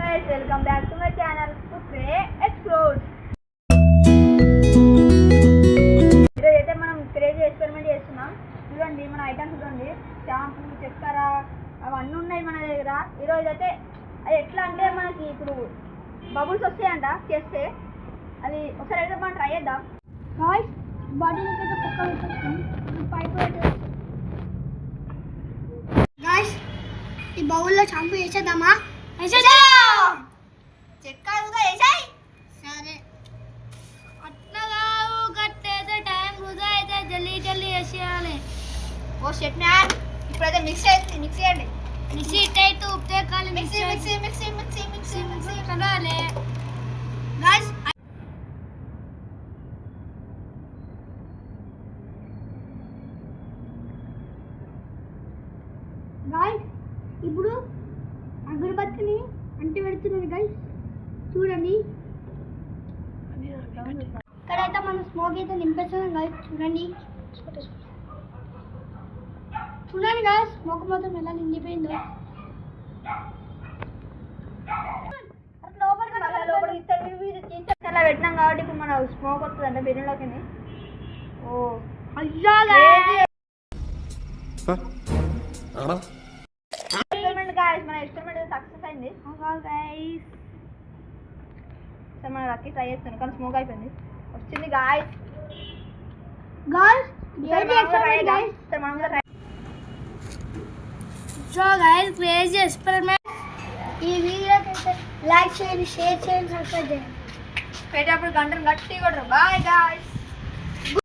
guys, welcome back to my channel Putray Explores. ఈరోజు అయితే మనం క్రేజీ ఎక్స్పెరిమెంట్ చేస్తున్నాం. చూడండి మన ఐటమ్స్ చూడండి, షాంపూ, చక్కెర అవన్నీ ఉన్నాయి మన దగ్గర. ఈరోజు అయితే అది ఎట్లా అంటే మనకి ఇప్పుడు బబుల్స్ వస్తాయంట చేస్తే, అది ఒకసారి అయితే మనం ట్రై చేద్దాం. గాయ్స్ బాటిల్కి అయితే పక్క పెట్టేస్తాం, పైపు పెట్టేస్తాం. గాయ్స్ ఈ బౌల్లో షాంపూ వేసేద్దామా? చక్కెర కూడా వేసాయి. సరే అట్లా కావు, కట్టేస్తే టైం వృధా అయితే జల్దీ జల్దీ వేసేయాలి. ఓ షెట్ మ్యాన్, ఇప్పుడైతే మిక్స్ చేయండి. మిక్సీ టైట్ ఉప్తే కాలి మిక్సీ కదాలే. గాయ్స్ గాయ్స్ ఇప్పుడు అగరబత్తిని అంటి పెడుతున్నాను. గాయ్స్ చూడండి, ఇక్కడైతే మనం స్మోక్ అయితే నింపేస్తున్నాం. గాయ్స్ చూడండి చూడండి గాయ్స్, స్మోక్ మొత్తం ఎలా నిండిపోయిందో. అలా పెట్టినాం కాబట్టి ఇప్పుడు మన స్మోక్ వస్తుందంట బిర్యానీలోకి. ఓ అయ్యా ఎక్స్పెరిమెంట్ గాయ్స్, మన ఎక్స్పెరిమెంట్ సక్సెస్ అయింది గాయ్స్. సరే మన లక్కీ ట్రై చేస్తాను కానీ స్మోక్ అయిపోయింది, వచ్చింది గాయ్స్. Guys crazy experiment. ఈ వీడియోకి లైక్ చేయండి, షేర్ చేయండి, సబ్స్క్రైబ్ చేయండి. పెట్టేటప్పుడు గంటలు గట్టి కొడరు. Bye guys.